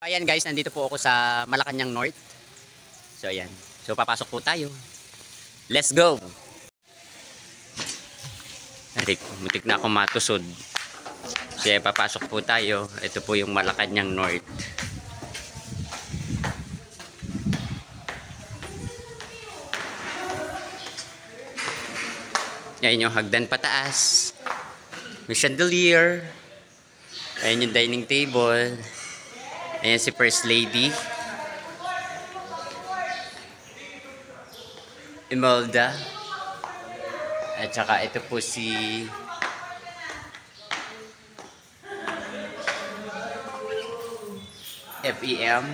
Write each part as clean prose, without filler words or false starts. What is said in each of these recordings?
Ayan guys, nandito po ako sa Malacanang North. So ayan. So papasok po tayo. Let's go! Muntik na ako matusod. Kaya papasok po tayo. Ito po yung Malacanang North. Ayan yung hagdan pataas. May chandelier. Ayan yung dining table. Ayan si First Lady Imelda. At saka ito po si FEM.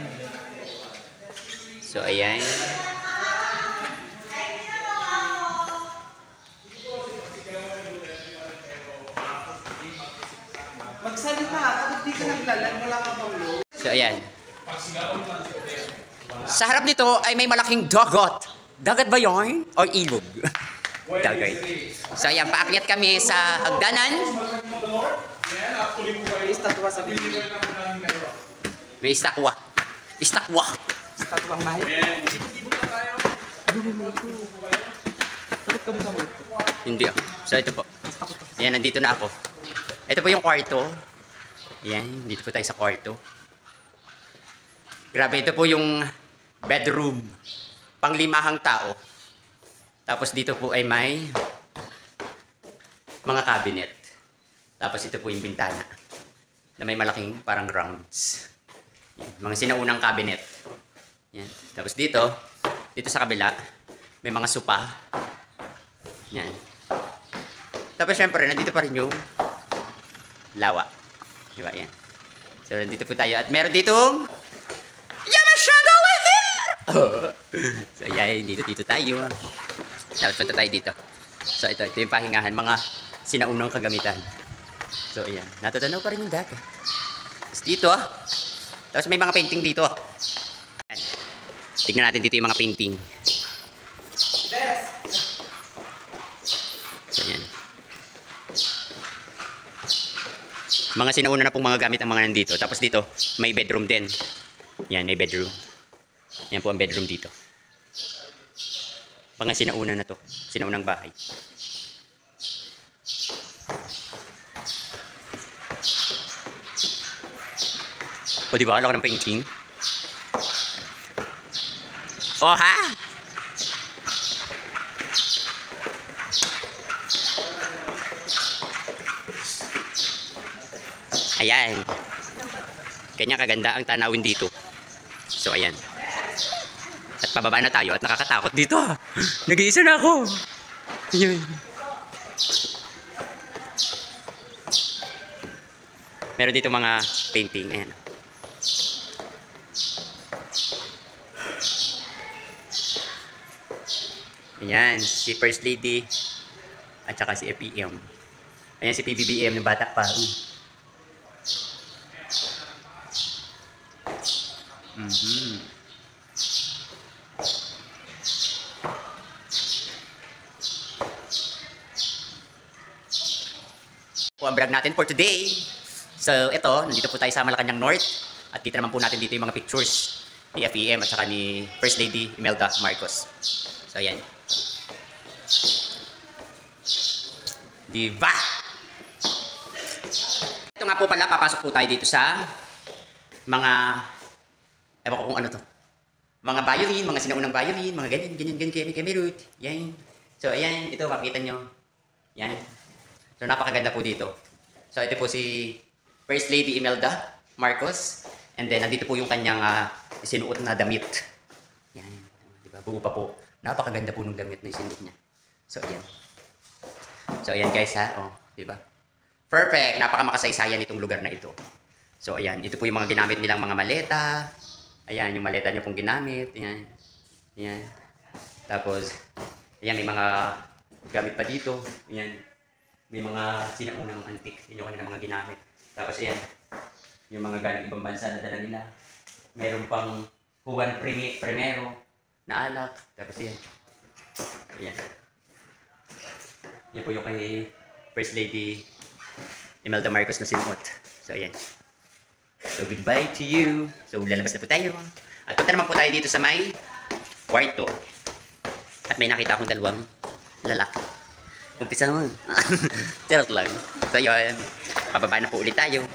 So ayan. Magsalita ka, hindi ka naglalan, wala ka bang load? So ayan. Sa harap nito ay may malaking dagat. Dagat ba yun? O ilog? Dagat. So ayan, paakyat kami sa hagdanan. Estatwa sa Biblia. May istakwa. Istakwa. Estatwa ang mahit. Takot ka mo sa mo. Hindi ah. So ito po. Ayan, nandito na ako. Ito po yung kwarto. Ayan, dito po tayo sa kwarto. Grabe, ito po yung bedroom. Panglimahang tao. Tapos dito po ay may mga cabinet. Tapos ito po yung bintana. Na may malaking parang rounds. Yan, mga sinaunang cabinet. Yan. Tapos dito sa kabila, may mga sopa. Yan. Tapos syempre, nandito pa rin yung lawa. Diba yan? So, nandito po tayo. At meron ditong Yamashanga with here! So, yan. Dito tayo. Tapos punta tayo dito. So, ito yung pahingahan. Mga sinaunang kagamitan. So, ayan. Natatanaw pa rin yung dati. Tapos dito, tapos may mga painting dito. Ayan. Tignan natin dito yung mga painting. So, ayan. Mga sinauna na pong mga gamit ang mga nandito. Tapos dito, may bedroom din. Yan, may bedroom. Yan po ang bedroom dito. Mga sinauna na to. Sinaunang bahay. O diba, alam ka ng painting? Oh ha? Ayan. Kanya kaganda ang tanawin dito. So ayan. At pababa na tayo at nakakatakot dito. Nag-iisa na ako. Ayan. Meron dito mga painting. Ayan. Ayan. Si First Lady at saka si FEM. Ayan si PBBM ng bata pa. Ang vlog natin for today. So ito, nandito po tayo sa Malacanang North. At dito naman po natin dito yung mga pictures ni FEM at saka ni First Lady Imelda Marcos. So ayan. Diba? Ito nga po pala, papasok po tayo dito sa mga, ewan ko kung ano to. Mga violin, mga sinaunang violin, mga ganyan, kami root. Yan. So ayan, ito makikita nyo. Yan. So napakaganda po dito. So ito po si First Lady Imelda Marcos. And then nandito po yung kanyang sinuot na damit. Yan. Diba? Buo pa po. Napakaganda po ng damit na isinuot niya. So ayan. So ayan guys ha. Oh, diba? Perfect. Napakamakasaysayan itong lugar na ito. So ayan. Ito po yung mga ginamit nilang mga maleta. Ayan. Yung maleta niya pong ginamit. Ayan. Ayan. Tapos ayan. May mga gamit pa dito. Ayan. May mga sinaunang antik, yun yung kanilang mga ginamit. Tapos yan, yung mga galing ibang bansa na dala nila. Meron pang Juan Primero na alak. Tapos yan. Ayan. Yan po yung kay First Lady Imelda Marcos na sinuot. So ayan. So, goodbye to you. So, lalabas na po tayo. At punta naman po tayo dito sa may kwarto. At may nakita akong dalawang lalaki. Umpisa naman. Charot lang. So, yun. Pababa na po ulit tayo.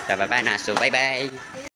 Pababa na. So, bye-bye.